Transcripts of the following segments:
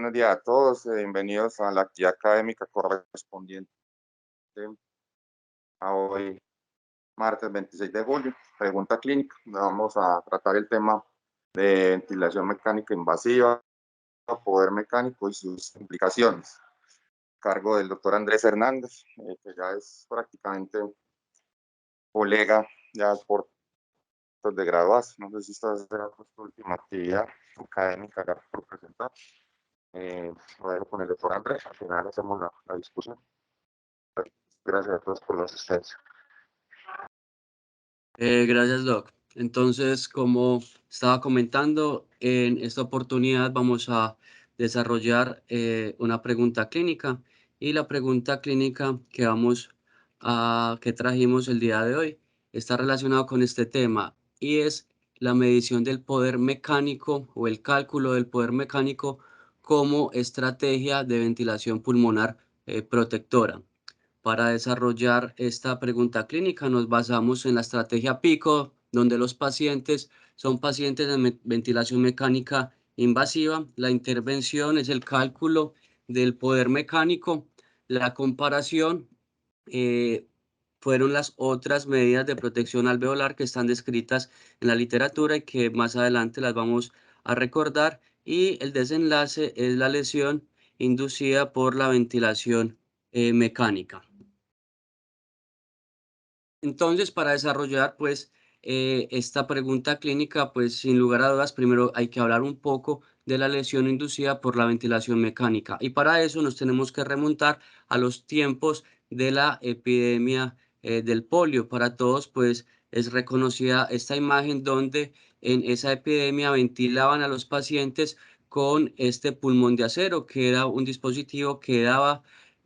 buenos días a todos. Bienvenidos a la actividad académica correspondiente a hoy, martes 26 de julio. Pregunta clínica. Vamos a tratar el tema de ventilación mecánica invasiva, poder mecánico y sus implicaciones. Cargo del doctor Andrés Hernández, que ya es prácticamente colega, ya por de graduados. No sé si esta es tu última actividad académica por presentar. Lo dejo con el doctor Andrés, al final hacemos la discusión. Gracias a todos por la asistencia. Gracias, Doc. Entonces, como estaba comentando, en esta oportunidad vamos a desarrollar una pregunta clínica, y la pregunta clínica que trajimos el día de hoy está relacionada con este tema, y es la medición del poder mecánico o el cálculo del poder mecánico como estrategia de ventilación pulmonar protectora. Para desarrollar esta pregunta clínica nos basamos en la estrategia PICO, donde los pacientes son pacientes de ventilación mecánica invasiva. La intervención es el cálculo del poder mecánico. La comparación fueron las otras medidas de protección alveolar que están descritas en la literatura y que más adelante las vamos a recordar. Y el desenlace es la lesión inducida por la ventilación mecánica. Entonces, para desarrollar pues esta pregunta clínica, pues sin lugar a dudas, primero hay que hablar un poco de la lesión inducida por la ventilación mecánica. Y para eso nos tenemos que remontar a los tiempos de la epidemia del polio. Para todos, pues es reconocida esta imagen donde en esa epidemia ventilaban a los pacientes con este pulmón de acero, que era un dispositivo que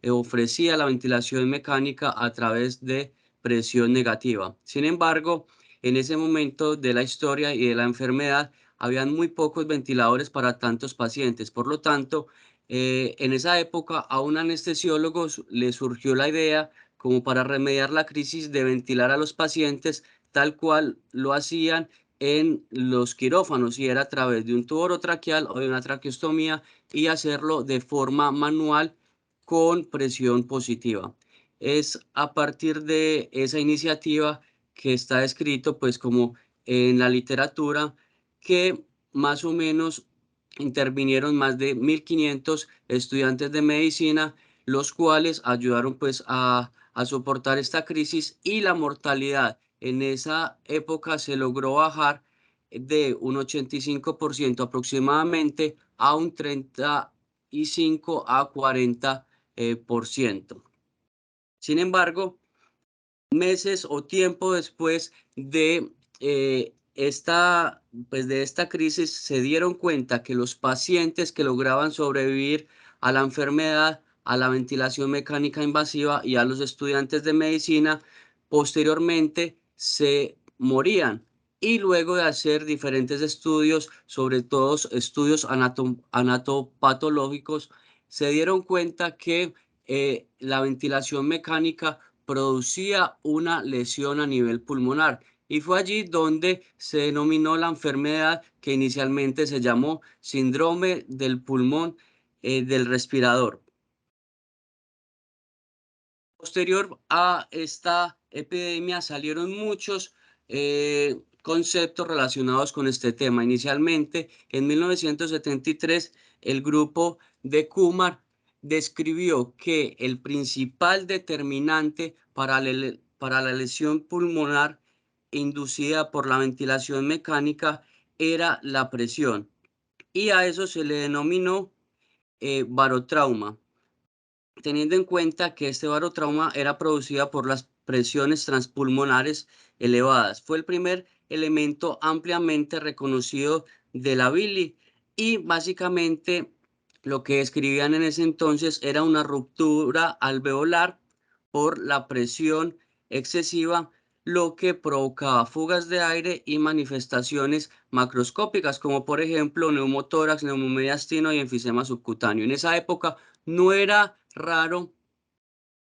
ofrecía la ventilación mecánica a través de presión negativa. Sin embargo, en ese momento de la historia y de la enfermedad, habían muy pocos ventiladores para tantos pacientes. Por lo tanto, en esa época a un anestesiólogo le surgió la idea, como para remediar la crisis, de ventilar a los pacientes tal cual lo hacían en los quirófanos, y era a través de un tubo orotraqueal o de una traqueostomía, y hacerlo de forma manual con presión positiva. Es a partir de esa iniciativa que está escrito, pues como en la literatura, que más o menos intervinieron más de 1.500 estudiantes de medicina, los cuales ayudaron pues a soportar esta crisis, y la mortalidad en esa época se logró bajar de un 85% aproximadamente a un 35 a 40%. Sin embargo, meses o tiempo después de esta crisis, se dieron cuenta que los pacientes que lograban sobrevivir a la enfermedad, a la ventilación mecánica invasiva y a los estudiantes de medicina, posteriormente se morían. Y luego de hacer diferentes estudios, sobre todo estudios anatopatológicos, se dieron cuenta que la ventilación mecánica producía una lesión a nivel pulmonar, y fue allí donde se denominó la enfermedad, que inicialmente se llamó síndrome del pulmón del respirador. Posterior a esta epidemia salieron muchos conceptos relacionados con este tema. Inicialmente, en 1973, el grupo de Kumar describió que el principal determinante para la lesión pulmonar inducida por la ventilación mecánica era la presión, y a eso se le denominó barotrauma, teniendo en cuenta que este barotrauma era producida por las presiones transpulmonares elevadas. Fue el primer elemento ampliamente reconocido de la bilis, y básicamente lo que describían en ese entonces era una ruptura alveolar por la presión excesiva, lo que provocaba fugas de aire y manifestaciones macroscópicas, como por ejemplo neumotórax, neumomediastino y enfisema subcutáneo. En esa época no era raro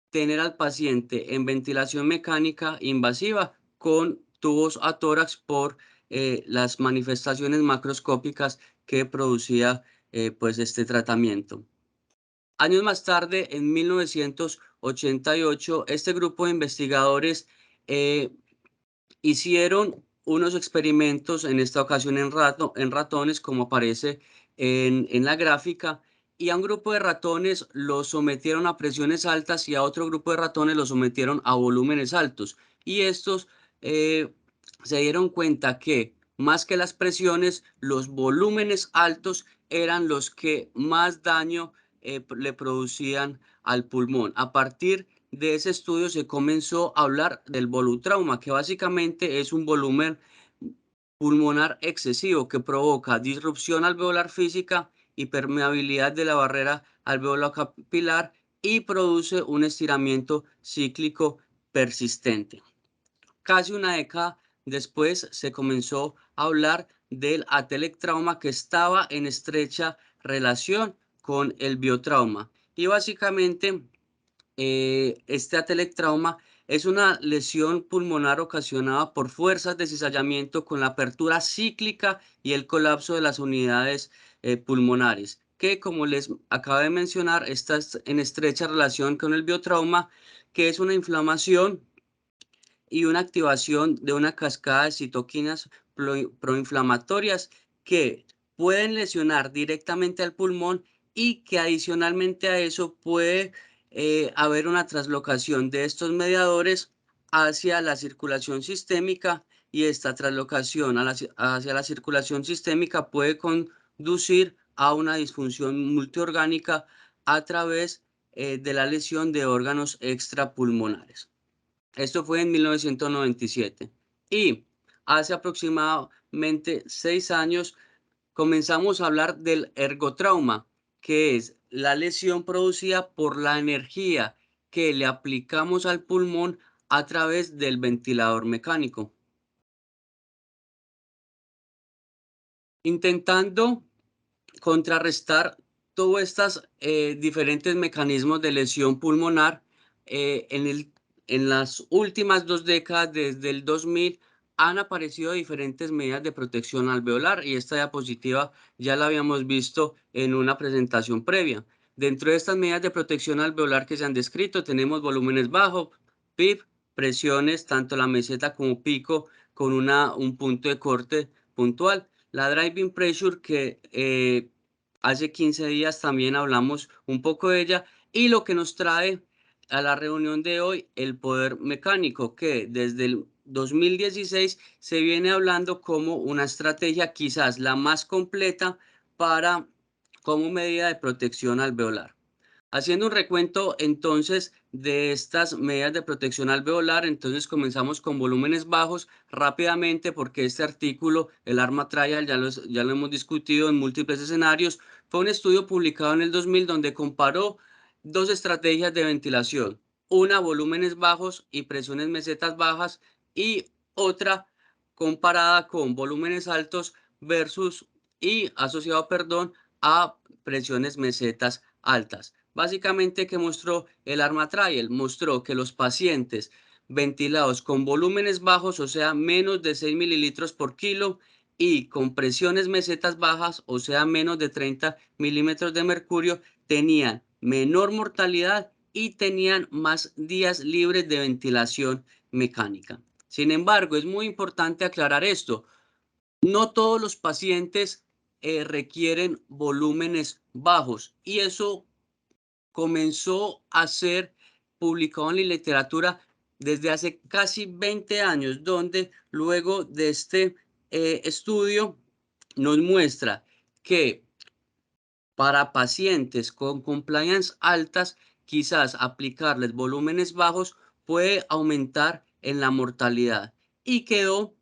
tener al paciente en ventilación mecánica invasiva con tubos atórax por las manifestaciones macroscópicas que producía pues este tratamiento. Años más tarde, en 1988, este grupo de investigadores hicieron unos experimentos, en esta ocasión en ratones, como aparece en la gráfica, y a un grupo de ratones los sometieron a presiones altas y a otro grupo de ratones los sometieron a volúmenes altos. Y estos eh, se dieron cuenta que más que las presiones, los volúmenes altos eran los que más daño le producían al pulmón. A partir de ese estudio se comenzó a hablar del volutrauma, que básicamente es un volumen pulmonar excesivo que provoca disrupción alveolar física y permeabilidad de la barrera alveolar capilar y produce un estiramiento cíclico persistente. Casi una década después se comenzó a hablar del atelectrauma, que estaba en estrecha relación con el biotrauma. Y básicamente este atelectrauma es una lesión pulmonar ocasionada por fuerzas de cizallamiento con la apertura cíclica y el colapso de las unidades pulmonares, que, como les acabo de mencionar, está en estrecha relación con el biotrauma, que es una inflamación y una activación de una cascada de citoquinas proinflamatorias que pueden lesionar directamente al pulmón, y que adicionalmente a eso puede haber una traslocación de estos mediadores hacia la circulación sistémica, y esta traslocación hacia la circulación sistémica puede conducir a una disfunción multiorgánica a través de la lesión de órganos extrapulmonares. Esto fue en 1997. Y hace aproximadamente 6 años comenzamos a hablar del ergotrauma, que es la lesión producida por la energía que le aplicamos al pulmón a través del ventilador mecánico. Intentando contrarrestar todos estos diferentes mecanismos de lesión pulmonar, en las últimas 2 décadas, desde el 2000, han aparecido diferentes medidas de protección alveolar, y esta diapositiva ya la habíamos visto en una presentación previa. Dentro de estas medidas de protección alveolar que se han descrito, tenemos volúmenes bajos, PIP, presiones, tanto la meseta como pico, con un punto de corte puntual. La driving pressure, que hace 15 días también hablamos un poco de ella, y lo que nos trae a la reunión de hoy, el poder mecánico, que desde el 2016 se viene hablando como una estrategia quizás la más completa para como medida de protección alveolar. Haciendo un recuento entonces de estas medidas de protección alveolar, entonces comenzamos con volúmenes bajos rápidamente, porque este artículo, el ARMA Trial, ya lo hemos discutido en múltiples escenarios. Fue un estudio publicado en el 2000 donde comparó dos estrategias de ventilación: una, volúmenes bajos y presiones mesetas bajas, y otra comparada con volúmenes altos versus y asociado, perdón, a presiones mesetas altas. Básicamente, ¿qué mostró el ARMA Trial? Mostró que los pacientes ventilados con volúmenes bajos, o sea, menos de 6 mililitros por kilo, y con presiones mesetas bajas, o sea, menos de 30 milímetros de mercurio, tenían menor mortalidad y tenían más días libres de ventilación mecánica. Sin embargo, es muy importante aclarar esto: no todos los pacientes requieren volúmenes bajos, y eso comenzó a ser publicado en la literatura desde hace casi 20 años, donde luego de este estudio nos muestra que para pacientes con compliance altas, quizás aplicarles volúmenes bajos puede aumentar en la mortalidad, y quedó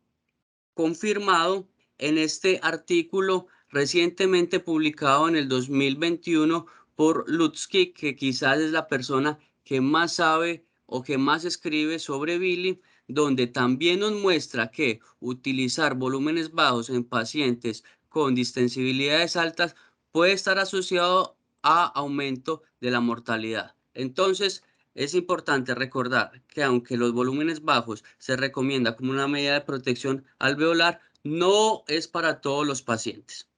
confirmado en este artículo recientemente publicado en el 2021 por Lutsky, que quizás es la persona que más sabe o que más escribe sobre Billy, donde también nos muestra que utilizar volúmenes bajos en pacientes con distensibilidades altas puede estar asociado a aumento de la mortalidad. Entonces, es importante recordar que aunque los volúmenes bajos se recomienda como una medida de protección alveolar, no es para todos los pacientes.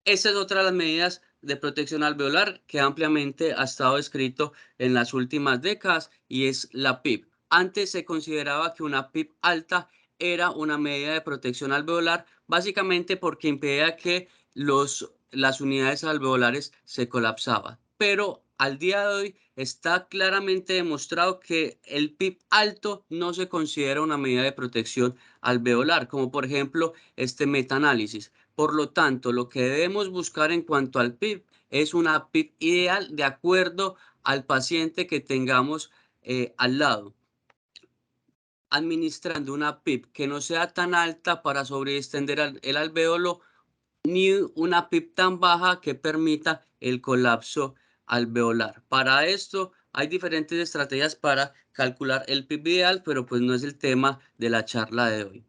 Esa es otra de las medidas de protección alveolar que ampliamente ha estado escrito en las últimas décadas y es la PIP. Antes se consideraba que una PIP alta era una medida de protección alveolar, básicamente porque impedía que las unidades alveolares se colapsaban. Pero al día de hoy está claramente demostrado que el PIP alto no se considera una medida de protección alveolar, como por ejemplo este metaanálisis. Por lo tanto, lo que debemos buscar en cuanto al PIB es una PIB ideal de acuerdo al paciente que tengamos al lado, administrando una PIB que no sea tan alta para sobreextender el alvéolo, ni una PIB tan baja que permita el colapso alveolar. Para esto hay diferentes estrategias para calcular el PIB ideal, pero pues no es el tema de la charla de hoy.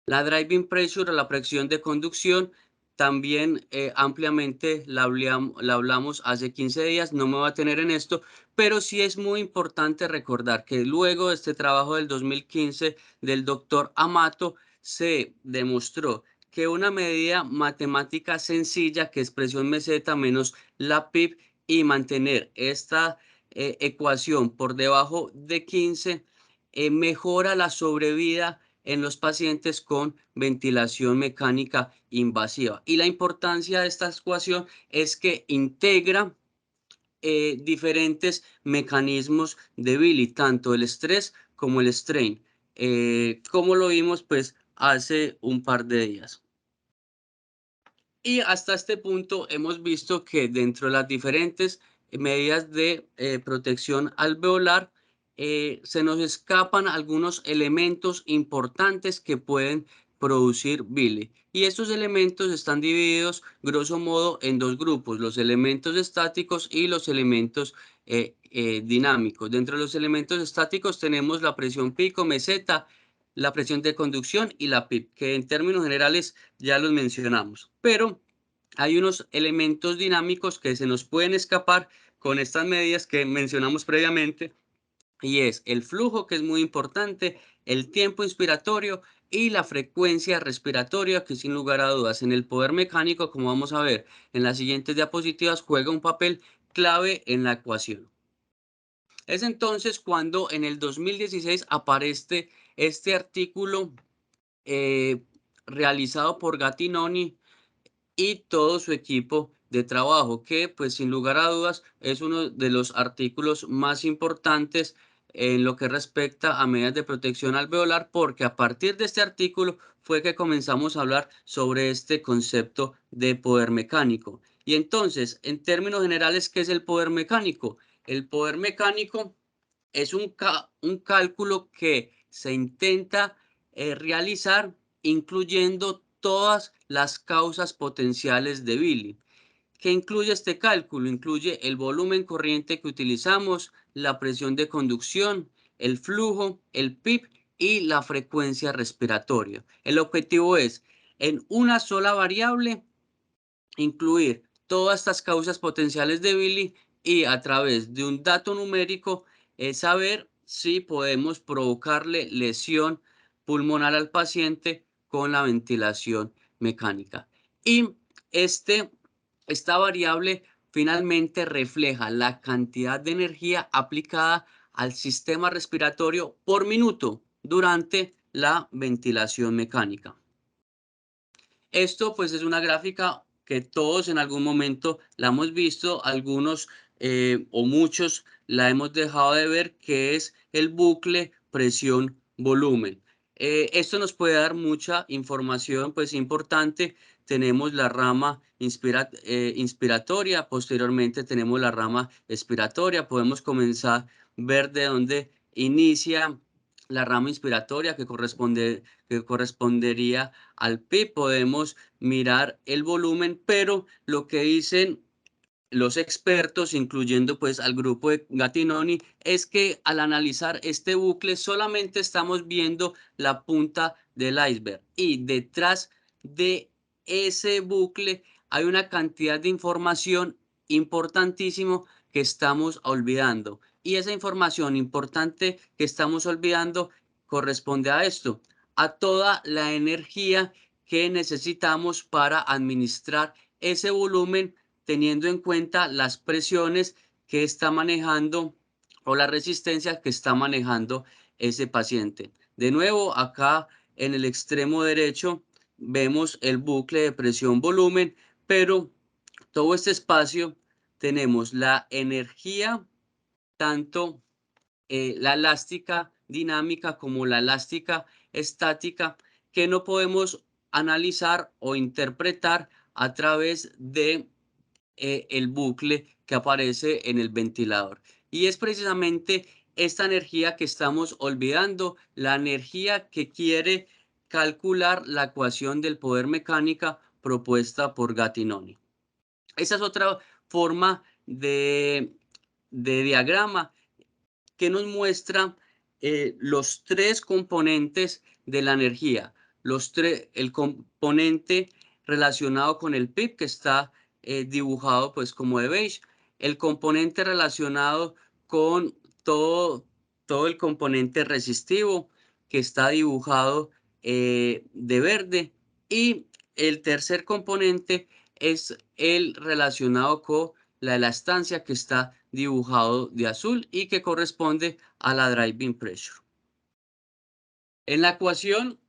La driving pressure, la presión de conducción, también ampliamente la hablamos hace 15 días, no me voy a tener en esto, pero sí es muy importante recordar que luego de este trabajo del 2015 del doctor Amato, se demostró que una medida matemática sencilla, que es presión meseta menos la PIB, y mantener esta ecuación por debajo de 15, mejora la sobrevida en los pacientes con ventilación mecánica invasiva. Y la importancia de esta ecuación es que integra diferentes mecanismos de Billy, tanto el estrés como el strain, como lo vimos pues hace un par de días. Y hasta este punto hemos visto que dentro de las diferentes medidas de protección alveolar, se nos escapan algunos elementos importantes que pueden producir bile. Y estos elementos están divididos, grosso modo, en dos grupos: los elementos estáticos y los elementos dinámicos. Dentro de los elementos estáticos tenemos la presión pico, meseta, la presión de conducción y la PIP, que en términos generales ya los mencionamos. Pero hay unos elementos dinámicos que se nos pueden escapar con estas medidas que mencionamos previamente, y es el flujo, que es muy importante, el tiempo inspiratorio y la frecuencia respiratoria, que sin lugar a dudas en el poder mecánico, como vamos a ver en las siguientes diapositivas, juega un papel clave en la ecuación. Es entonces cuando en el 2016 aparece este artículo eh, realizado por Gattinoni y todo su equipo de trabajo, que pues sin lugar a dudas es uno de los artículos más importantes en lo que respecta a medidas de protección alveolar, porque a partir de este artículo fue que comenzamos a hablar sobre este concepto de poder mecánico. Y entonces, en términos generales, ¿qué es el poder mecánico? El poder mecánico es un cálculo que se intenta realizar incluyendo todas las causas potenciales de Billy. ¿Qué incluye este cálculo? Incluye el volumen corriente que utilizamos, la presión de conducción, el flujo, el PIB y la frecuencia respiratoria. El objetivo es, en una sola variable, incluir todas estas causas potenciales de Billy y, a través de un dato numérico, saber si podemos provocarle lesión pulmonar al paciente con la ventilación mecánica. Y este, esta variable finalmente refleja la cantidad de energía aplicada al sistema respiratorio por minuto durante la ventilación mecánica. Esto pues es una gráfica que todos en algún momento la hemos visto, algunos o muchos la hemos dejado de ver, que es el bucle presión-volumen. Esto nos puede dar mucha información pues importante. Tenemos la rama inspiratoria, posteriormente tenemos la rama expiratoria. Podemos comenzar a ver de dónde inicia la rama inspiratoria, que correspondería al PIB. Podemos mirar el volumen, pero lo que dicen los expertos, incluyendo pues al grupo de Gattinoni, es que al analizar este bucle solamente estamos viendo la punta del iceberg, y detrás de ese bucle hay una cantidad de información importantísimo que estamos olvidando. Y esa información importante que estamos olvidando corresponde a esto: a toda la energía que necesitamos para administrar ese volumen teniendo en cuenta las presiones que está manejando o la resistencia que está manejando ese paciente. De nuevo, acá en el extremo derecho vemos el bucle de presión-volumen, pero todo este espacio tenemos la energía, tanto la elástica dinámica como la elástica estática, que no podemos analizar o interpretar a través de el bucle que aparece en el ventilador. Y es precisamente esta energía que estamos olvidando, la energía que quiere calcular la ecuación del poder mecánica propuesta por Gattinoni. Esa es otra forma de diagrama que nos muestra los tres componentes de la energía. El componente relacionado con el PIB, que está dibujado pues como de beige, el componente relacionado con todo el componente resistivo, que está dibujado de verde, y el tercer componente es el relacionado con la elastancia, que está dibujado de azul y que corresponde a la driving pressure. En la ecuación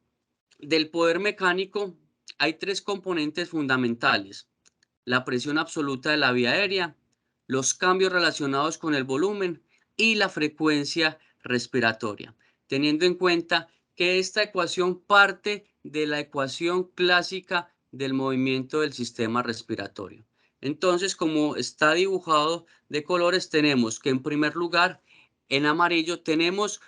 del poder mecánico hay tres componentes fundamentales: la presión absoluta de la vía aérea, los cambios relacionados con el volumen y la frecuencia respiratoria, teniendo en cuenta que esta ecuación parte de la ecuación clásica del movimiento del sistema respiratorio. Entonces, como está dibujado de colores, tenemos que en primer lugar, en amarillo, tenemos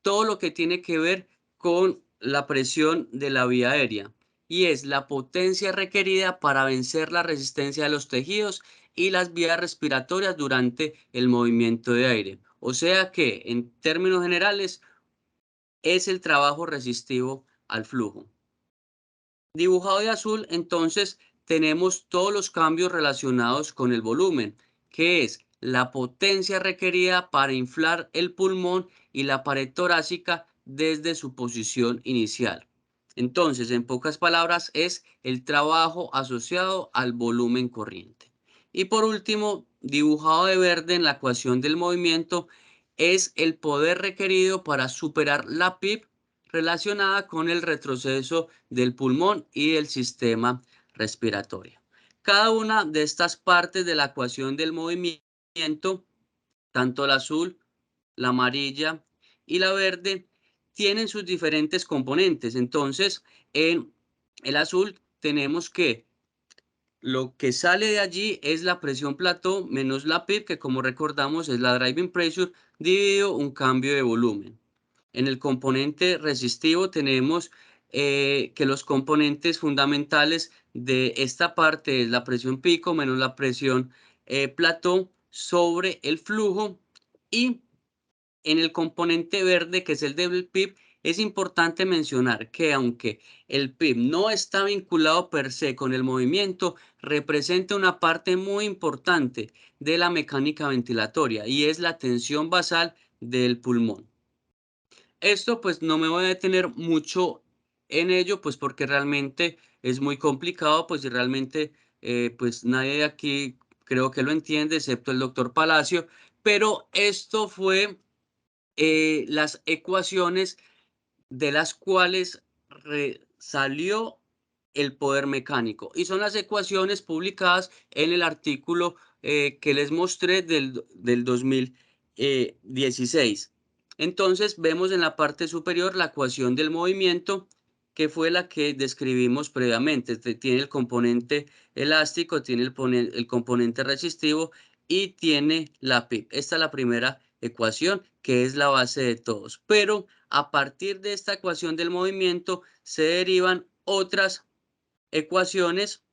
todo lo que tiene que ver con la presión de la vía aérea, y es la potencia requerida para vencer la resistencia de los tejidos y las vías respiratorias durante el movimiento de aire. O sea que, en términos generales, es el trabajo resistivo al flujo. Dibujado de azul, entonces, tenemos todos los cambios relacionados con el volumen, que es la potencia requerida para inflar el pulmón y la pared torácica desde su posición inicial. Entonces, en pocas palabras, es el trabajo asociado al volumen corriente. Y por último, dibujado de verde en la ecuación del movimiento, es el poder requerido para superar la PIB relacionada con el retroceso del pulmón y del sistema respiratorio. Cada una de estas partes de la ecuación del movimiento, tanto la azul, la amarilla y la verde, tienen sus diferentes componentes. Entonces, en el azul tenemos que lo que sale de allí es la presión plató menos la PIB, que como recordamos es la driving pressure, dividido un cambio de volumen. En el componente resistivo tenemos que los componentes fundamentales de esta parte es la presión pico menos la presión plató sobre el flujo. Y en el componente verde, que es el del PIB, es importante mencionar que aunque el PIB no está vinculado per se con el movimiento, representa una parte muy importante de la mecánica ventilatoria, y es la tensión basal del pulmón. Esto pues no me voy a detener mucho en ello, pues porque realmente es muy complicado, pues y realmente pues nadie de aquí creo que lo entiende, excepto el doctor Palacio, pero esto fue las ecuaciones de las cuales salió el poder mecánico, y son las ecuaciones publicadas en el artículo que les mostré del 2016. Entonces vemos en la parte superior la ecuación del movimiento, que fue la que describimos previamente. Tiene el componente elástico, tiene el componente resistivo y tiene la PIB. Esta es la primera ecuación, que es la base de todos. Pero a partir de esta ecuación del movimiento se derivan otras ecuaciones,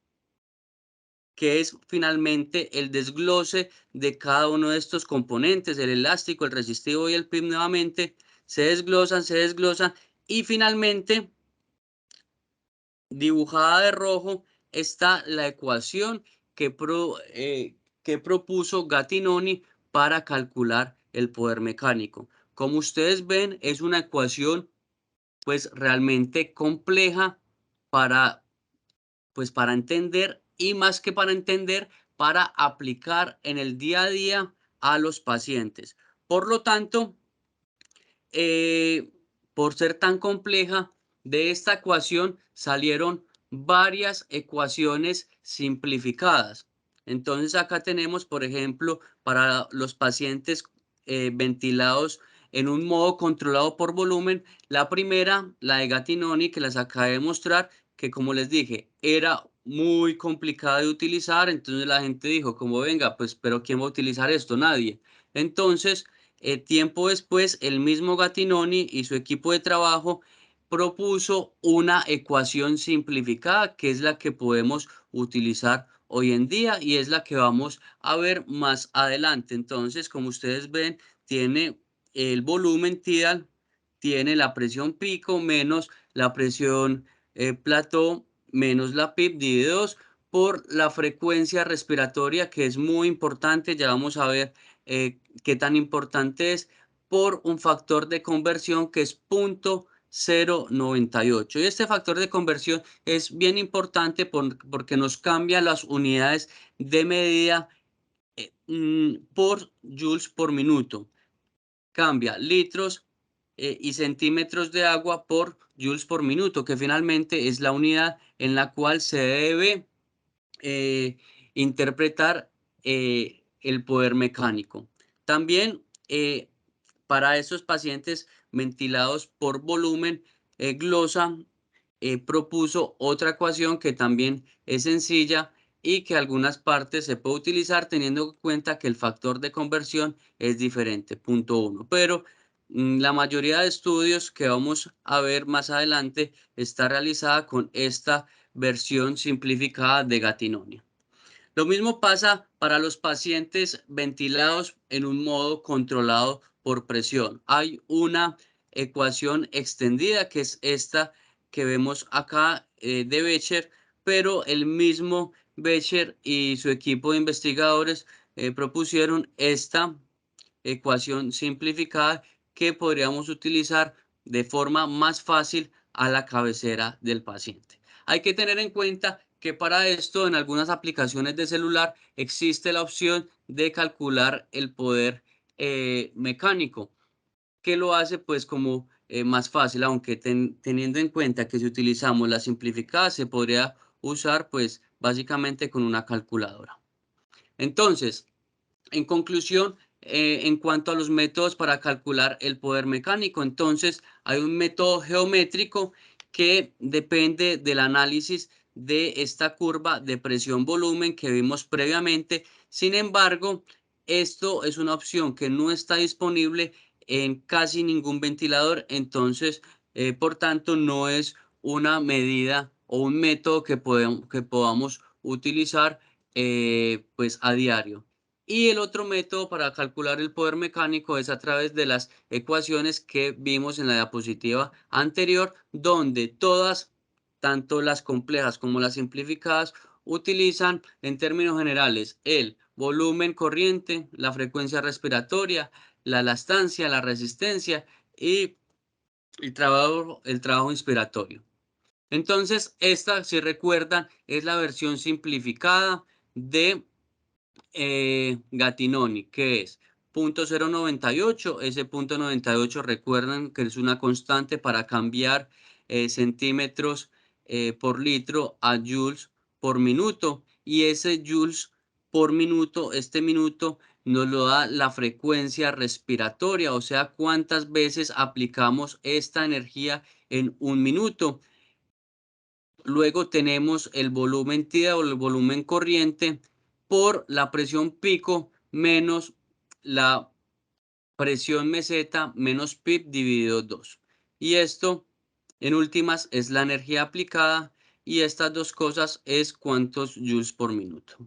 que es finalmente el desglose de cada uno de estos componentes, el elástico, el resistivo y el PIB nuevamente, se desglosan y finalmente, dibujada de rojo, está la ecuación que propuso Gattinoni para calcular el poder mecánico. Como ustedes ven, es una ecuación pues realmente compleja para, pues, para entender y más que para entender, para aplicar en el día a día a los pacientes. Por lo tanto, por ser tan compleja, de esta ecuación salieron varias ecuaciones simplificadas. Entonces acá tenemos, por ejemplo, para los pacientes ventilados en un modo controlado por volumen, la primera, la de Gattinoni, que les acabé de mostrar, que como les dije, era muy complicada de utilizar, entonces la gente dijo, como venga, pues, pero ¿quién va a utilizar esto? Nadie. Entonces, tiempo después, el mismo Gattinoni y su equipo de trabajo propuso una ecuación simplificada, que es la que podemos utilizar hoy en día y es la que vamos a ver más adelante. Entonces, como ustedes ven, tiene el volumen tidal, tiene la presión pico menos la presión plató menos la PIB dividido 2 por la frecuencia respiratoria, que es muy importante. Ya vamos a ver qué tan importante es, por un factor de conversión que es 0.098. Y este factor de conversión es bien importante porque nos cambia las unidades de medida por joules por minuto. Cambia litros y centímetros de agua por joules por minuto, que finalmente es la unidad en la cual se debe interpretar el poder mecánico. También para esos pacientes ventilados por volumen, Glosa propuso otra ecuación que también es sencilla y que algunas partes se puede utilizar teniendo en cuenta que el factor de conversión es diferente, 0.1. Pero la mayoría de estudios que vamos a ver más adelante está realizada con esta versión simplificada de Gattinoni. Lo mismo pasa para los pacientes ventilados en un modo controlado por presión. Hay una ecuación extendida que es esta que vemos acá de Becher, pero el mismo Becher y su equipo de investigadores propusieron esta ecuación simplificada que podríamos utilizar de forma más fácil a la cabecera del paciente. Hay que tener en cuenta que para esto en algunas aplicaciones de celular existe la opción de calcular el poder mecánico, que lo hace pues como más fácil, aunque teniendo en cuenta que si utilizamos la simplificada se podría usar pues básicamente con una calculadora. Entonces, en conclusión, en cuanto a los métodos para calcular el poder mecánico, entonces hay un método geométrico que depende del análisis de esta curva de presión-volumen que vimos previamente. Sin embargo, esto es una opción que no está disponible en casi ningún ventilador, entonces, por tanto, no es una medida o un método que podamos utilizar pues a diario. Y el otro método para calcular el poder mecánico es a través de las ecuaciones que vimos en la diapositiva anterior, donde todas, tanto las complejas como las simplificadas, utilizan en términos generales el volumen corriente, la frecuencia respiratoria, la elastancia, la resistencia y el trabajo inspiratorio. Entonces, esta, si recuerdan, es la versión simplificada de Gattinoni, que es 0.098. Ese 0.98 recuerden que es una constante para cambiar centímetros por litro a joules por minuto, y ese joules por minuto, este minuto nos lo da la frecuencia respiratoria, o sea, cuántas veces aplicamos esta energía en un minuto. Luego tenemos el volumen tidal o el volumen corriente por la presión pico menos la presión meseta menos PIB dividido 2. Y esto, en últimas, es la energía aplicada, y estas dos cosas es cuántos joules por minuto.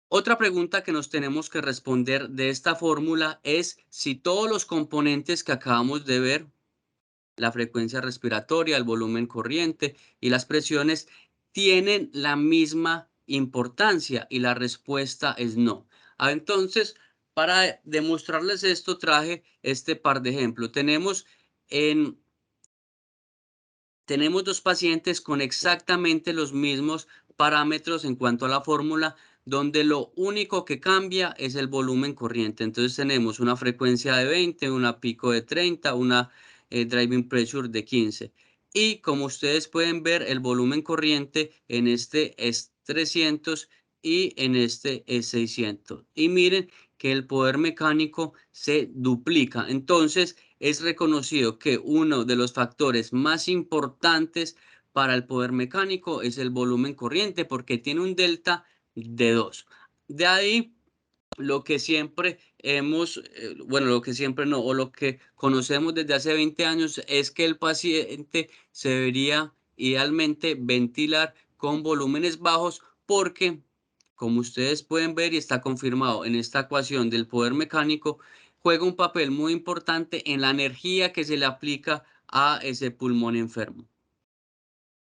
Otra pregunta que nos tenemos que responder de esta fórmula es si todos los componentes que acabamos de ver, la frecuencia respiratoria, el volumen corriente y las presiones, tienen la misma importancia, y la respuesta es no. Entonces, para demostrarles esto, traje este par de ejemplos. Tenemos en tenemos dos pacientes con exactamente los mismos parámetros en cuanto a la fórmula, donde lo único que cambia es el volumen corriente. Entonces tenemos una frecuencia de 20, una pico de 30, una driving pressure de 15. Y como ustedes pueden ver, el volumen corriente en este es 300 y en este es 600. Y miren que el poder mecánico se duplica. Entonces es reconocido que uno de los factores más importantes para el poder mecánico es el volumen corriente porque tiene un delta de 2. De ahí lo que siempre hemos, bueno, lo que siempre no, o lo que conocemos desde hace 20 años es que el paciente se debería idealmente ventilar con volúmenes bajos porque, como ustedes pueden ver y está confirmado en esta ecuación del poder mecánico, juega un papel muy importante en la energía que se le aplica a ese pulmón enfermo.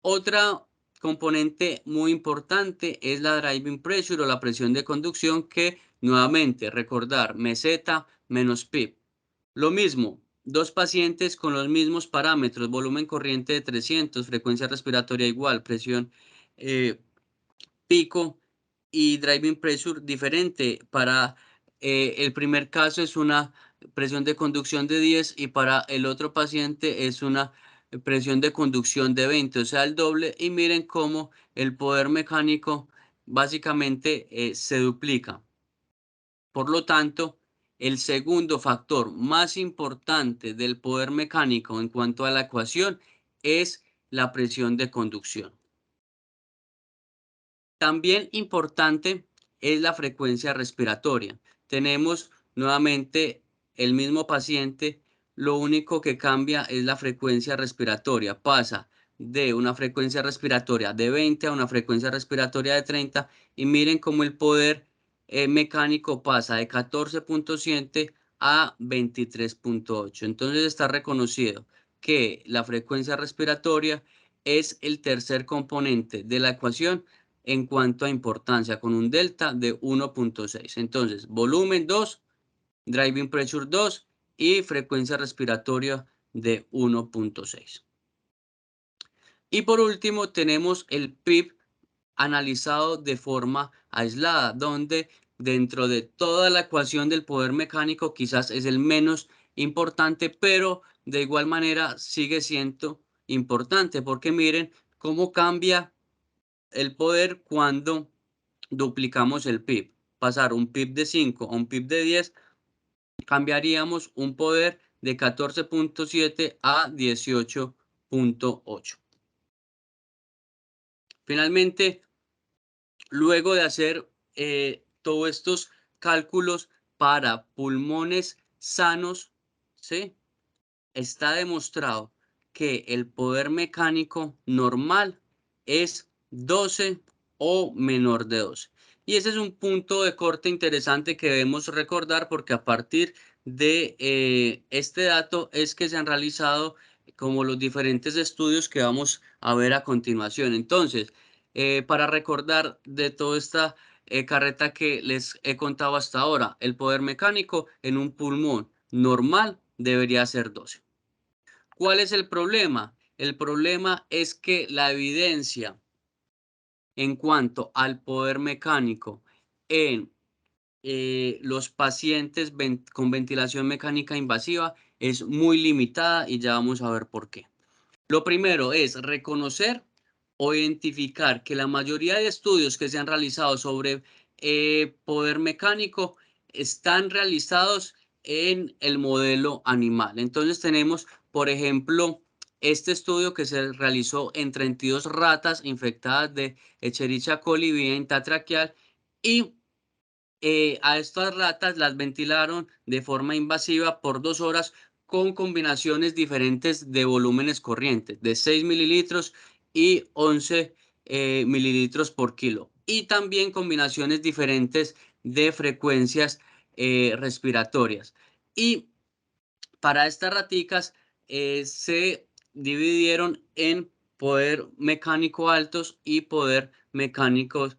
Otra componente muy importante es la driving pressure o la presión de conducción que nuevamente recordar meseta menos PIB. Lo mismo, dos pacientes con los mismos parámetros, volumen corriente de 300, frecuencia respiratoria igual, presión pico y driving pressure diferente. Para el primer caso es una presión de conducción de 10 y para el otro paciente es una presión de conducción de 20, o sea, el doble. Y miren cómo el poder mecánico básicamente se duplica. Por lo tanto, el segundo factor más importante del poder mecánico en cuanto a la ecuación es la presión de conducción. También importante es la frecuencia respiratoria. Tenemos nuevamente el mismo paciente, lo único que cambia es la frecuencia respiratoria. Pasa de una frecuencia respiratoria de 20 a una frecuencia respiratoria de 30 y miren cómo el poder mecánico pasa de 14.7 a 23.8. Entonces está reconocido que la frecuencia respiratoria es el tercer componente de la ecuación en cuanto a importancia, con un delta de 1.6. Entonces, volumen 2, driving pressure 2 y frecuencia respiratoria de 1.6. Y por último, tenemos el PIB analizado de forma aislada, donde dentro de toda la ecuación del poder mecánico quizás es el menos importante, pero de igual manera sigue siendo importante, porque miren cómo cambia el poder cuando duplicamos el PIB. Pasar un PIB de 5 a un PIB de 10, cambiaríamos un poder de 14.7 a 18.8. Finalmente, luego de hacer todos estos cálculos para pulmones sanos, ¿sí? Está demostrado que el poder mecánico normal es 12 o menor de 12. Y ese es un punto de corte interesante que debemos recordar porque a partir de este dato es que se han realizado como los diferentes estudios que vamos a ver a continuación. Entonces, para recordar de toda esta carreta que les he contado hasta ahora, el poder mecánico en un pulmón normal debería ser 12. ¿Cuál es el problema? El problema es que la evidencia en cuanto al poder mecánico en los pacientes con ventilación mecánica invasiva es muy limitada y ya vamos a ver por qué. Lo primero es reconocer o identificar que la mayoría de estudios que se han realizado sobre poder mecánico están realizados en el modelo animal. Entonces tenemos, por ejemplo, este estudio que se realizó en 32 ratas infectadas de Escherichia coli vía intratraqueal y a estas ratas las ventilaron de forma invasiva por 2 horas con combinaciones diferentes de volúmenes corrientes de 6 mililitros y 11 mililitros por kilo. Y también combinaciones diferentes de frecuencias respiratorias. Y para estas raticas se dividieron en poder mecánico altos y poder mecánicos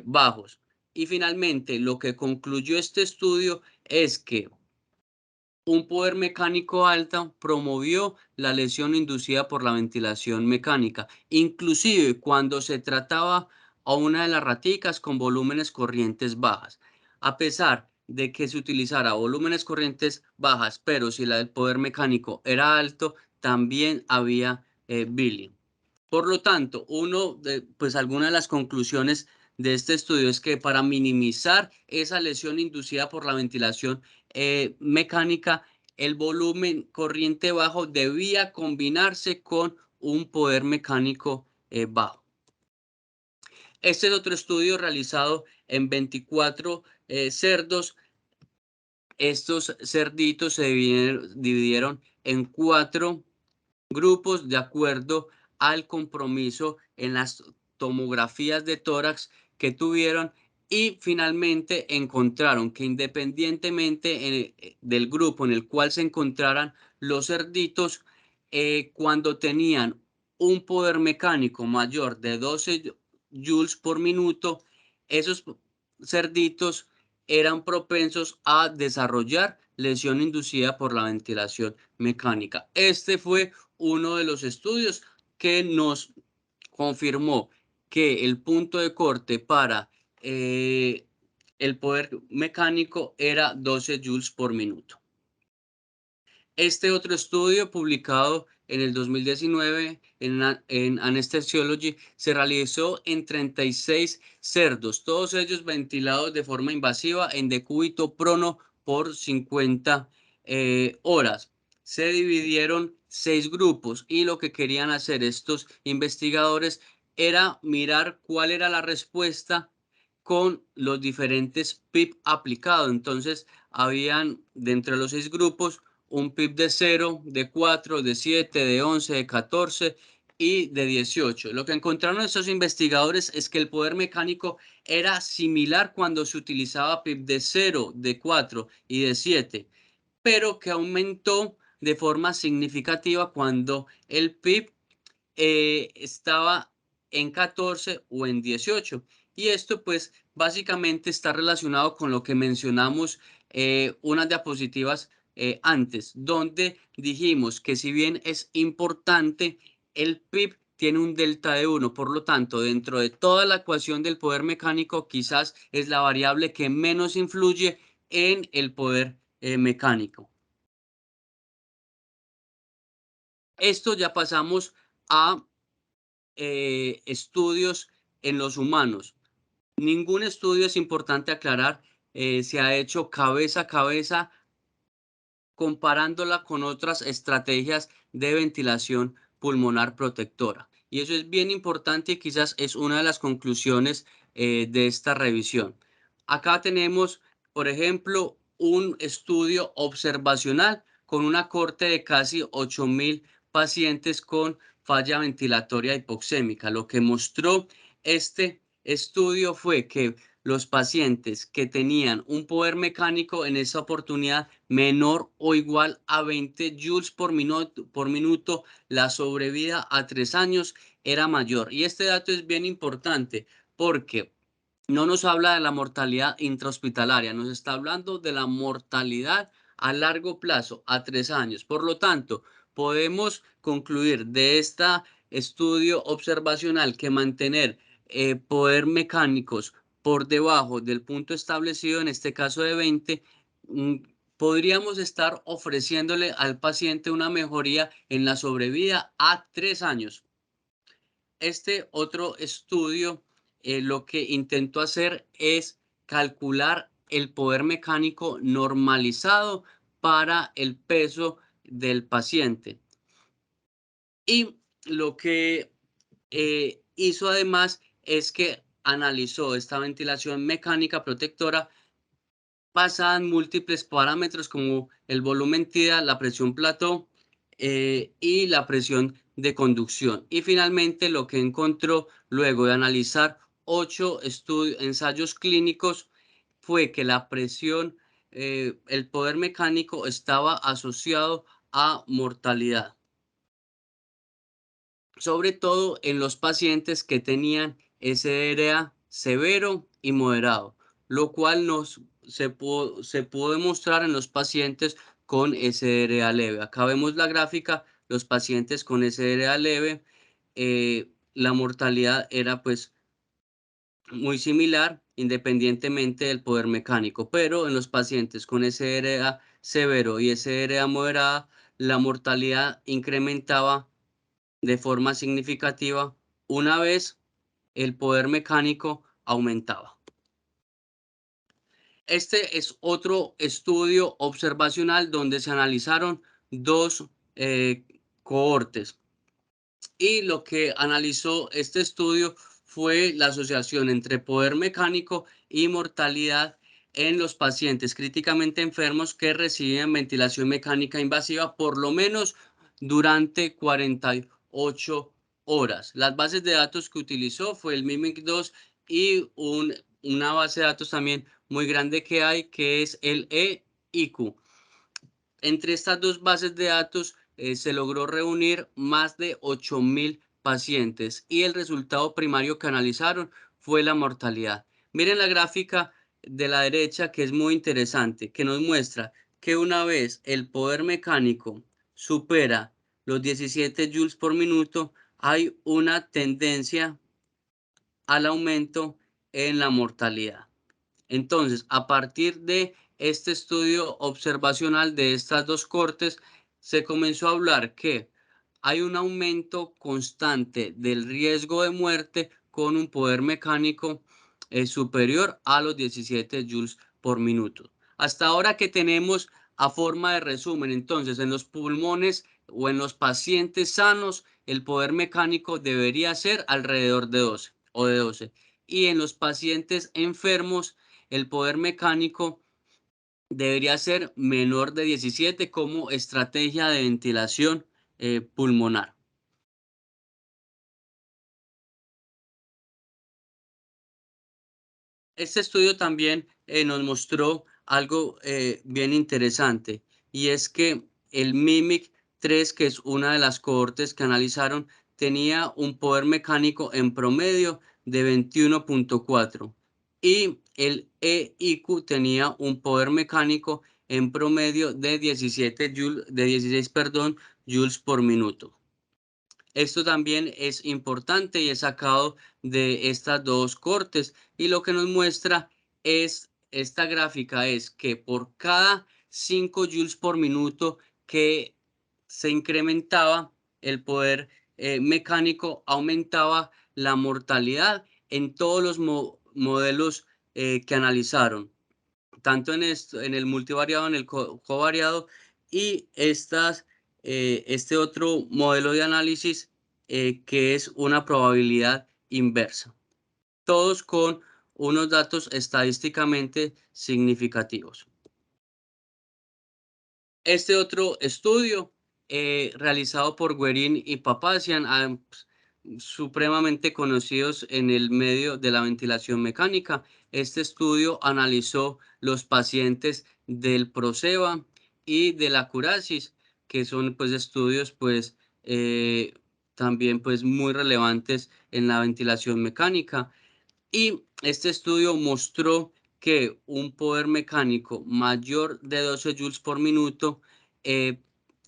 bajos. Y finalmente, lo que concluyó este estudio es que un poder mecánico alto promovió la lesión inducida por la ventilación mecánica, inclusive cuando se trataba a una de las raticas con volúmenes corrientes bajas. A pesar de que se utilizara volúmenes corrientes bajas, pero si el poder mecánico era alto, también había billing. Por lo tanto, pues algunas de las conclusiones de este estudio es que para minimizar esa lesión inducida por la ventilación mecánica, el volumen corriente bajo debía combinarse con un poder mecánico bajo. Este es otro estudio realizado en 24 cerdos. Estos cerditos se dividieron en 4 grupos de acuerdo al compromiso en las tomografías de tórax que tuvieron, y finalmente encontraron que independientemente del grupo en el cual se encontraran los cerditos, cuando tenían un poder mecánico mayor de 12 joules por minuto, esos cerditos eran propensos a desarrollar lesión inducida por la ventilación mecánica. Este fue uno de los estudios que nos confirmó que el punto de corte para el poder mecánico era 12 joules por minuto. Este otro estudio publicado en el 2019 en Anesthesiology se realizó en 36 cerdos, todos ellos ventilados de forma invasiva en decúbito prono por 50 horas. Se dividieron 6 grupos y lo que querían hacer estos investigadores era mirar cuál era la respuesta con los diferentes PIP aplicados. Entonces, habían dentro de los 6 grupos un PIB de 0, de 4, de 7, de 11, de 14 y de 18. Lo que encontraron estos investigadores es que el poder mecánico era similar cuando se utilizaba PIB de 0, de 4 y de 7, pero que aumentó de forma significativa cuando el PIB estaba en 14 o en 18. Y esto pues básicamente está relacionado con lo que mencionamos unas diapositivas antes, donde dijimos que si bien es importante, el PIB tiene un delta de 1, por lo tanto, dentro de toda la ecuación del poder mecánico, quizás es la variable que menos influye en el poder mecánico. Esto ya pasamos a estudios en los humanos. Ningún estudio, es importante aclarar, se ha hecho cabeza a cabeza comparándola con otras estrategias de ventilación pulmonar protectora. Y eso es bien importante y quizás es una de las conclusiones de esta revisión. Acá tenemos, por ejemplo, un estudio observacional con una corte de casi 8.000 pacientes con falla ventilatoria hipoxémica. Lo que mostró este estudio fue que los pacientes que tenían un poder mecánico en esa oportunidad menor o igual a 20 joules por minuto, la sobrevida a 3 años era mayor. Y este dato es bien importante porque no nos habla de la mortalidad intrahospitalaria, nos está hablando de la mortalidad a largo plazo, a 3 años. Por lo tanto, podemos concluir de este estudio observacional que mantener poder mecánicos por debajo del punto establecido, en este caso de 20, podríamos estar ofreciéndole al paciente una mejoría en la sobrevida a 3 años. Este otro estudio lo que intentó hacer es calcular el poder mecánico normalizado para el peso del paciente. Y lo que hizo además es que analizó esta ventilación mecánica protectora basada en múltiples parámetros como el volumen TIDA, la presión plató y la presión de conducción. Y finalmente lo que encontró luego de analizar 8 ensayos clínicos fue que la presión, el poder mecánico estaba asociado a mortalidad, sobre todo en los pacientes que tenían SDRA severo y moderado, lo cual se pudo demostrar en los pacientes con SDRA leve. Acá vemos la gráfica, los pacientes con SDRA leve, la mortalidad era pues muy similar independientemente del poder mecánico, pero en los pacientes con SDRA severo y SDRA moderada, la mortalidad incrementaba de forma significativa una vez el poder mecánico aumentaba. Este es otro estudio observacional donde se analizaron dos cohortes. Y lo que analizó este estudio fue la asociación entre poder mecánico y mortalidad en los pacientes críticamente enfermos que reciben ventilación mecánica invasiva por lo menos durante 48 horas. Las bases de datos que utilizó fue el MIMIC-2 y una base de datos también muy grande que hay, que es el EIQ. Entre estas dos bases de datos se logró reunir más de 8.000 pacientes y el resultado primario que analizaron fue la mortalidad. Miren la gráfica de la derecha, que es muy interesante, que nos muestra que una vez el poder mecánico supera los 17 joules por minuto, hay una tendencia al aumento en la mortalidad. Entonces, a partir de este estudio observacional de estas dos cortes, se comenzó a hablar que hay un aumento constante del riesgo de muerte con un poder mecánico superior a los 17 joules por minuto. Hasta ahora que tenemos a forma de resumen, entonces, en los pulmones o en los pacientes sanos, el poder mecánico debería ser alrededor de 12 o de 12. Y en los pacientes enfermos, el poder mecánico debería ser menor de 17 como estrategia de ventilación pulmonar. Este estudio también nos mostró algo bien interesante, y es que el MIMIC-3, que es una de las cohortes que analizaron, tenía un poder mecánico en promedio de 21.4 y el EIQ tenía un poder mecánico en promedio de 16 joules por minuto. Esto también es importante y es sacado de estas dos cortes, y lo que nos muestra es esta gráfica es que por cada 5 joules por minuto que se incrementaba el poder mecánico, aumentaba la mortalidad en todos los modelos que analizaron, tanto en el multivariado, en el covariado, y este otro modelo de análisis que es una probabilidad inversa, todos con unos datos estadísticamente significativos. Este otro estudio realizado por Guerin y Papazian, supremamente conocidos en el medio de la ventilación mecánica. Este estudio analizó los pacientes del Proceva y de la Curasis, que son pues estudios pues también pues muy relevantes en la ventilación mecánica. Y este estudio mostró que un poder mecánico mayor de 12 joules por minuto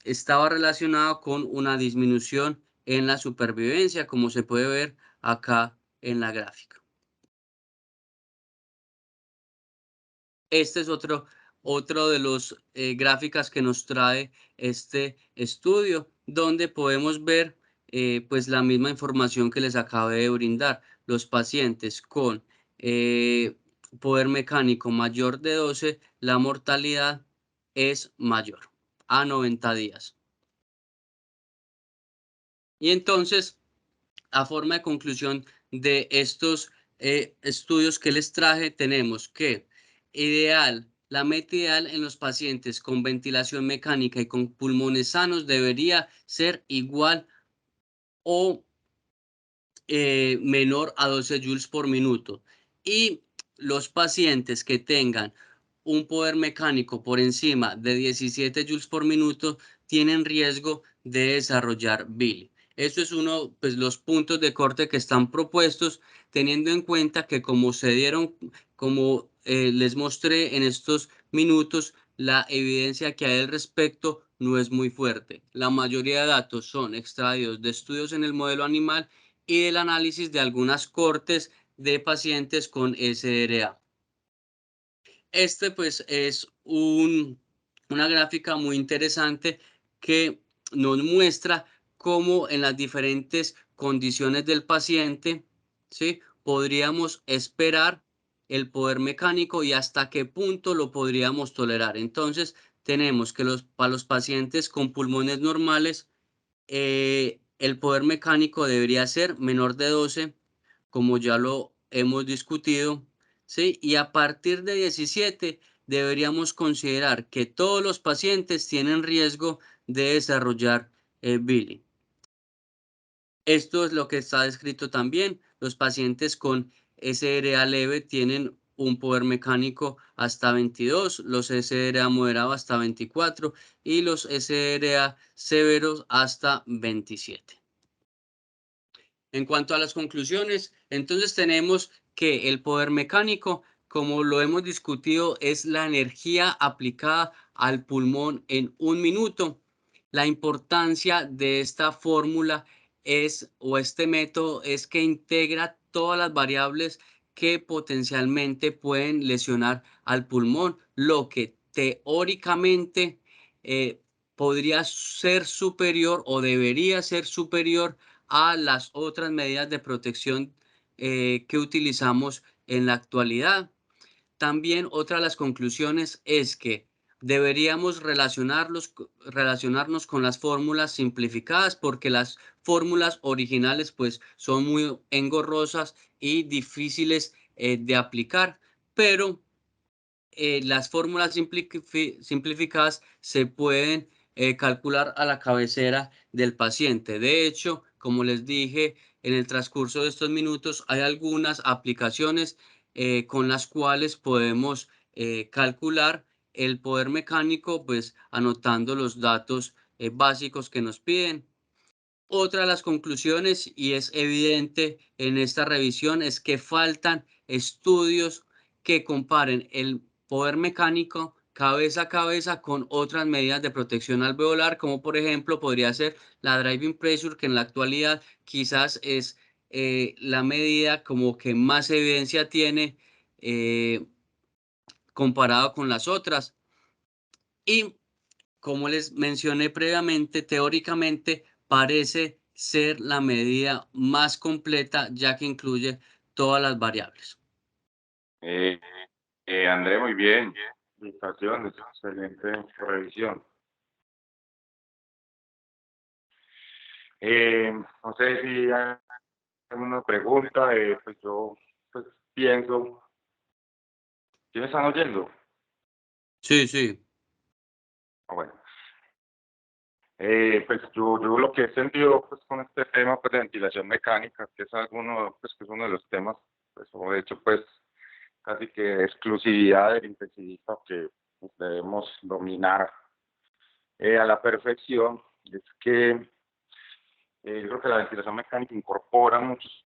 estaba relacionado con una disminución en la supervivencia, como se puede ver acá en la gráfica. Este es otro de los gráficas que nos trae este estudio, donde podemos ver pues la misma información que les acabé de brindar. Los pacientes con poder mecánico mayor de 12, la mortalidad es mayor a 90 días. Y entonces, a forma de conclusión de estos estudios que les traje, tenemos que la meta ideal en los pacientes con ventilación mecánica y con pulmones sanos debería ser igual o menor a 12 joules por minuto. Y los pacientes que tengan un poder mecánico por encima de 17 joules por minuto tienen riesgo de desarrollar BIL. Eso es uno, pues los puntos de corte que están propuestos, teniendo en cuenta que como les mostré en estos minutos, la evidencia que hay al respecto no es muy fuerte. La mayoría de datos son extraídos de estudios en el modelo animal y del análisis de algunas cohortes de pacientes con SRA. Este pues es una gráfica muy interesante que nos muestra cómo en las diferentes condiciones del paciente, ¿sí?, podríamos esperar el poder mecánico y hasta qué punto lo podríamos tolerar. Entonces, tenemos que para los pacientes con pulmones normales, el poder mecánico debería ser menor de 12, como ya lo hemos discutido, ¿sí? Y a partir de 17 deberíamos considerar que todos los pacientes tienen riesgo de desarrollar Billy. Esto es lo que está descrito también. Los pacientes con SRA leve tienen un poder mecánico hasta 22, los SRA moderado hasta 24 y los SRA severos hasta 27. En cuanto a las conclusiones, entonces tenemos que el poder mecánico, como lo hemos discutido, es la energía aplicada al pulmón en un minuto. La importancia de esta fórmula o este método es que integra todas las variables que potencialmente pueden lesionar al pulmón, lo que teóricamente podría ser superior o debería ser superior a las otras medidas de protección que utilizamos en la actualidad. También otra de las conclusiones es que deberíamos relacionarnos con las fórmulas simplificadas porque las fórmulas originales pues son muy engorrosas y difíciles de aplicar, pero las fórmulas simplificadas se pueden calcular a la cabecera del paciente. De hecho, como les dije, en el transcurso de estos minutos hay algunas aplicaciones con las cuales podemos calcular el poder mecánico, pues anotando los datos básicos que nos piden. Otra de las conclusiones, y es evidente en esta revisión, es que faltan estudios que comparen el poder mecánico cabeza a cabeza con otras medidas de protección alveolar, como por ejemplo podría ser la driving pressure, que en la actualidad quizás es la medida como que más evidencia tiene comparado con las otras. Y como les mencioné previamente, teóricamente parece ser la medida más completa, ya que incluye todas las variables. André, muy bien. Felicitaciones, excelente revisión. No sé si hay alguna pregunta. Pues yo pues, pienso. ¿Sí me están oyendo? Sí, sí. Bueno. Pues yo lo que he sentido pues, con este tema pues, de ventilación mecánica, que es pues, que es uno de los temas, pues, o de hecho, pues casi que exclusividad del intensivista que pues, debemos dominar a la perfección, es que yo creo que la ventilación mecánica incorpora muchos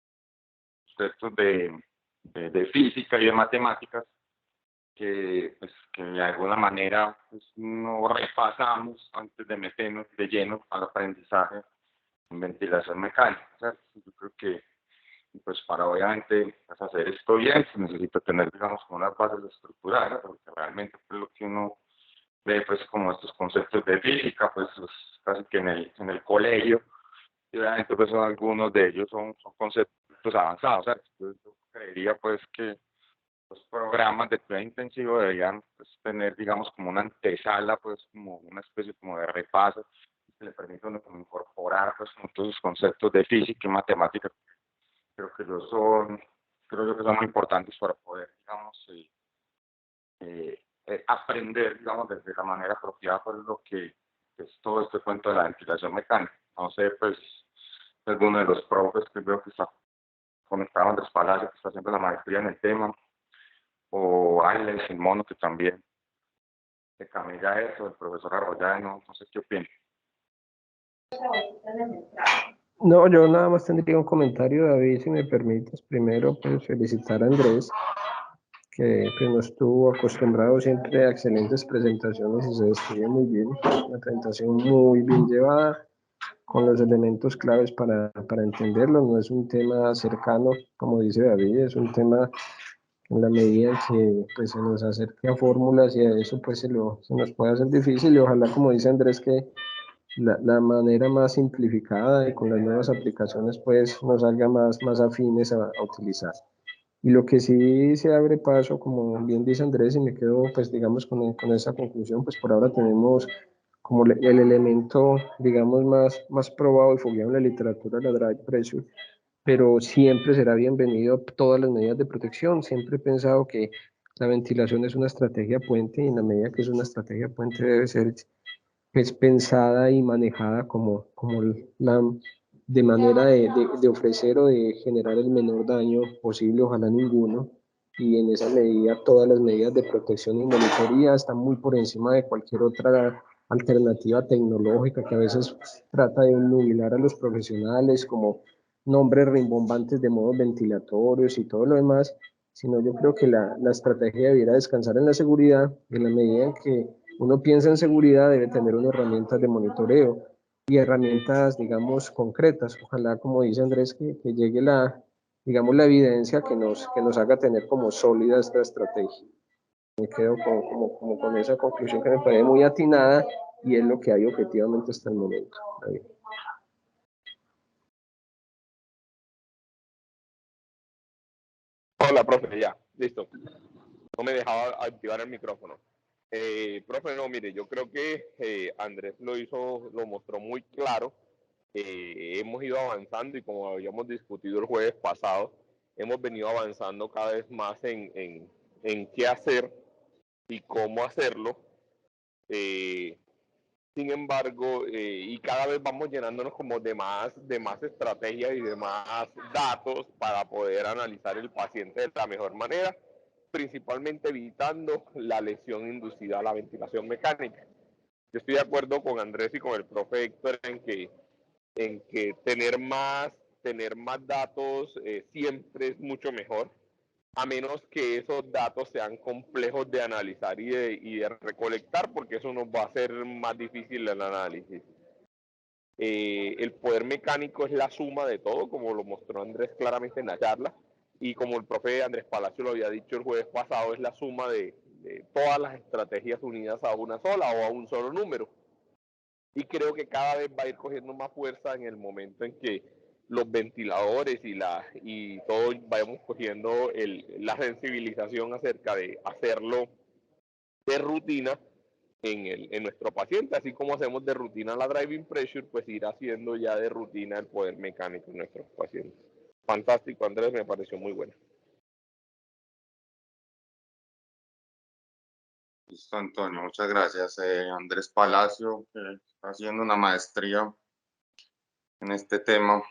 aspectos de física y de matemáticas que de alguna manera pues, no repasamos antes de meternos de lleno al aprendizaje en ventilación mecánica. O sea, yo creo que pues para obviamente pues, hacer esto bien se necesita tener digamos unas bases estructuradas, porque realmente pues, lo que uno ve pues como estos conceptos de física pues casi que en el colegio y obviamente pues algunos de ellos son conceptos avanzados. O sea, yo creería pues que los programas de cuidado intensivo deberían pues, tener, digamos, como una antesala, pues como una especie como de repaso que le permita uno como incorporar pues como todos los conceptos de física y matemática. Creo que creo yo que son muy importantes para poder, digamos, aprender, digamos, desde la manera apropiada por lo que es todo este cuento de la ventilación mecánica. No sé, pues, alguno de los profes que veo que está conectado a Andrés Palacio, que está haciendo la maestría en el tema, o Alex, el mono, que también se camilla eso, el profesor Arroyano, no sé qué opina. No, yo nada más tendría un comentario, David, si me permites. Primero, pues felicitar a Andrés, que pues, nos estuvo acostumbrado siempre a excelentes presentaciones y se describe muy bien, una presentación muy bien llevada, con los elementos claves para entenderlo. No es un tema cercano, como dice David, es un tema en la medida en que pues, se nos acerque a fórmulas y a eso pues se nos puede hacer difícil y ojalá, como dice Andrés, que la manera más simplificada y con las nuevas aplicaciones pues nos salga más afines a utilizar. Y lo que sí se abre paso, como bien dice Andrés, y me quedo pues digamos con esa conclusión, pues por ahora tenemos como el elemento digamos más probado y fogueado en la literatura, la drive pressure, pero siempre será bienvenido todas las medidas de protección. Siempre he pensado que la ventilación es una estrategia puente y en la medida que es una estrategia puente debe ser pues, pensada y manejada como la, de manera de ofrecer o de generar el menor daño posible, ojalá ninguno. Y en esa medida todas las medidas de protección y monitoría están muy por encima de cualquier otra alternativa tecnológica que a veces trata de nubilar a los profesionales como nombres rimbombantes de modos ventilatorios y todo lo demás, sino yo creo que la estrategia debiera descansar en la seguridad, en la medida en que uno piensa en seguridad, debe tener unas herramientas de monitoreo y herramientas, digamos, concretas. Ojalá, como dice Andrés, que llegue digamos, la evidencia que nos haga tener como sólida esta estrategia. Me quedo como con esa conclusión que me parece muy atinada y es lo que hay objetivamente hasta el momento. Hola, profe, ya, listo. No me dejaba activar el micrófono. Profe, no, mire, yo creo que Andrés lo mostró muy claro. Hemos ido avanzando y como habíamos discutido el jueves pasado, hemos venido avanzando cada vez más en qué hacer y cómo hacerlo. Sin embargo, y cada vez vamos llenándonos como de más estrategias y de más datos para poder analizar el paciente de la mejor manera, principalmente evitando la lesión inducida a la ventilación mecánica. Yo estoy de acuerdo con Andrés y con el profe Héctor en que tener más datos siempre es mucho mejor, a menos que esos datos sean complejos de analizar y de recolectar, porque eso nos va a hacer más difícil el análisis. El poder mecánico es la suma de todo, como lo mostró Andrés claramente en la charla, y como el profe Andrés Palacio lo había dicho el jueves pasado, es la suma de todas las estrategias unidas a una sola o a un solo número. Y creo que cada vez va a ir cogiendo más fuerza en el momento en que los ventiladores y todos vayamos cogiendo la sensibilización acerca de hacerlo de rutina en nuestro paciente, así como hacemos de rutina la driving pressure, pues ir haciendo ya de rutina el poder mecánico en nuestros pacientes. Fantástico, Andrés, me pareció muy bueno. Listo, Antonio, muchas gracias. Andrés Palacio, que está haciendo una maestría en este tema.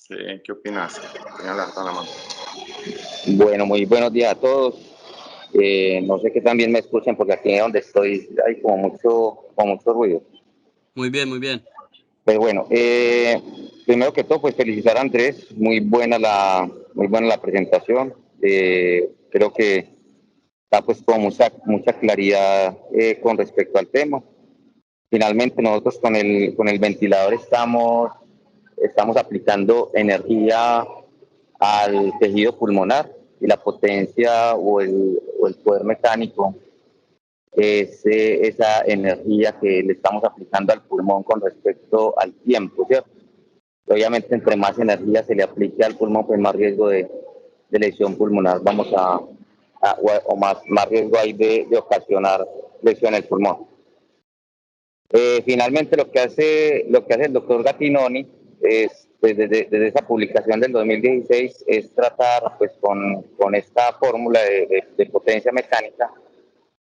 ¿Qué opinas? Tenía la mano. Bueno, muy buenos días a todos. No sé qué también me escuchan porque aquí donde estoy hay como mucho ruido. Muy bien, muy bien. Pero bueno, primero que todo, pues felicitar a Andrés. Muy buena la presentación. Creo que está pues con mucha claridad con respecto al tema. Finalmente nosotros con el ventilador estamos aplicando energía al tejido pulmonar y la potencia o el poder mecánico es esa energía que le estamos aplicando al pulmón con respecto al tiempo, ¿cierto? Obviamente, entre más energía se le aplique al pulmón, pues más riesgo de lesión pulmonar o más riesgo hay de ocasionar lesión en el pulmón. Finalmente, lo que hace el doctor Gattinoni es, desde esa publicación del 2016 es tratar pues, con esta fórmula de potencia mecánica.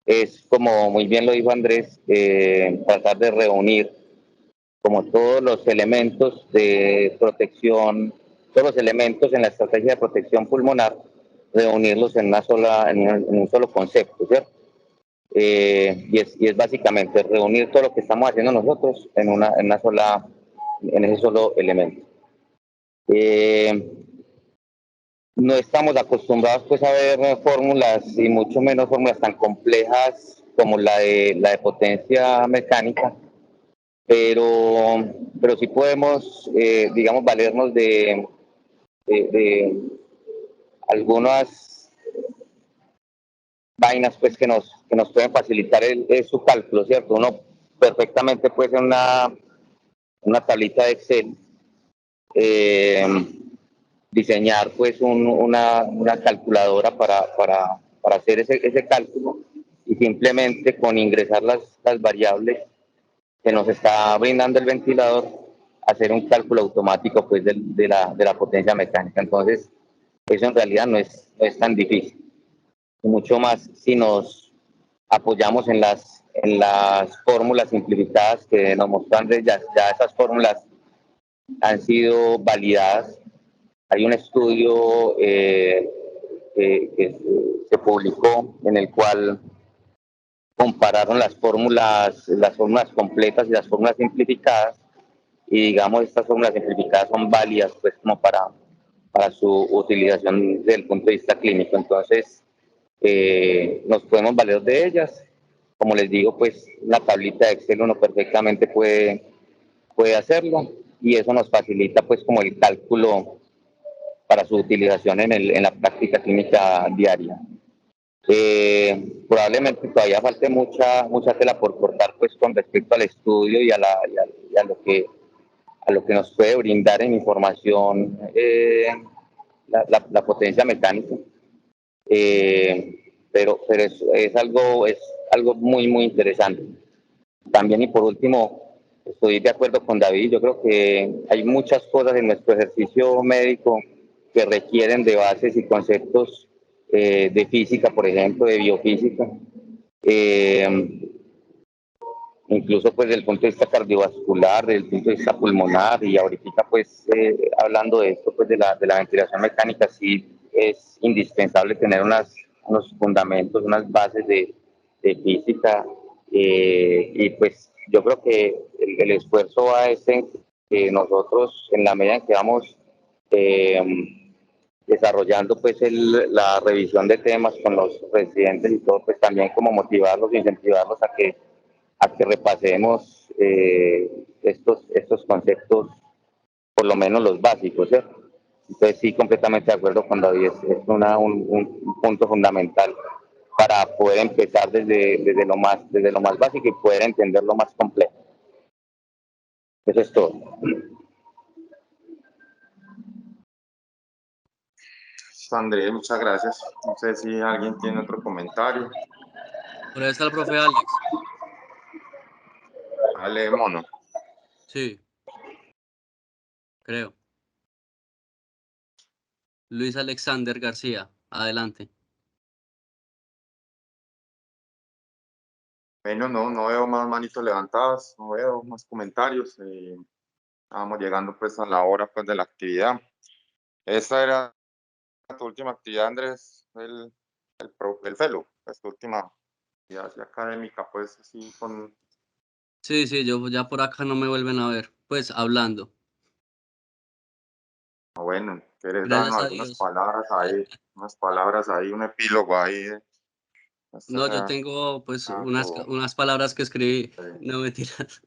Es como muy bien lo dijo Andrés, tratar de reunir como todos los elementos de protección, todos los elementos en la estrategia de protección pulmonar, reunirlos en un solo concepto, ¿cierto? Y es básicamente reunir todo lo que estamos haciendo nosotros en ese solo elemento. no estamos acostumbrados pues a ver fórmulas y mucho menos fórmulas tan complejas como la de potencia mecánica, pero sí podemos, digamos, valernos de algunas vainas pues que nos pueden facilitar su cálculo, ¿cierto? Uno perfectamente puede hacer una tablita de Excel, diseñar pues una calculadora para hacer ese cálculo y simplemente con ingresar las variables que nos está brindando el ventilador, hacer un cálculo automático pues de la potencia mecánica. Entonces, eso en realidad no es tan difícil. Y mucho más si nos apoyamos en las fórmulas simplificadas que nos muestran ya esas fórmulas han sido validadas. Hay un estudio que se publicó en el cual compararon las fórmulas completas y las fórmulas simplificadas, y digamos estas fórmulas simplificadas son válidas pues como para su utilización desde el punto de vista clínico. Entonces nos podemos valer de ellas. Como les digo, pues la tablita de Excel uno perfectamente puede hacerlo, y eso nos facilita pues como el cálculo para su utilización en la práctica clínica diaria. Probablemente todavía falte mucha tela por cortar pues con respecto al estudio y a lo que nos puede brindar en información la potencia mecánica, pero es algo muy interesante. También, y por último, estoy de acuerdo con David. Yo creo que hay muchas cosas en nuestro ejercicio médico que requieren de bases y conceptos de física, por ejemplo, de biofísica, incluso pues desde el punto de vista cardiovascular, desde el punto de vista pulmonar, y ahorita pues hablando de esto pues de la ventilación mecánica, sí es indispensable tener unos fundamentos, unas bases de física, y pues yo creo que el esfuerzo va a ser que nosotros, en la medida en que vamos desarrollando pues la revisión de temas con los residentes y todo, pues también como motivarlos, incentivarlos a que repasemos estos conceptos, por lo menos los básicos, ¿cierto? Entonces sí, completamente de acuerdo con David, es un punto fundamental para poder empezar desde lo más básico y poder entender lo más complejo. Eso es todo. Andrés, muchas gracias. No sé si alguien tiene otro comentario. Por ahí está el profe Alex. Ale Mono. Sí, creo. Luis Alexander García, adelante. Bueno, no veo más manitos levantadas, no veo más comentarios. Vamos llegando pues a la hora pues de la actividad. Esta era tu última actividad, Andrés, el fellow, pues tu última actividad así académica, pues así con... Sí, yo ya por acá no me vuelven a ver, pues hablando. Bueno, ¿quieres Gracias darnos a algunas Dios. palabras ahí, un epílogo ahí? No, yo tengo pues unas palabras que escribí. No, mentiras.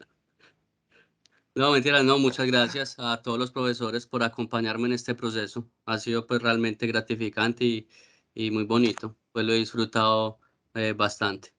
No, mentiras, no. Muchas gracias a todos los profesores por acompañarme en este proceso. Ha sido pues realmente gratificante y muy bonito. Pues lo he disfrutado bastante.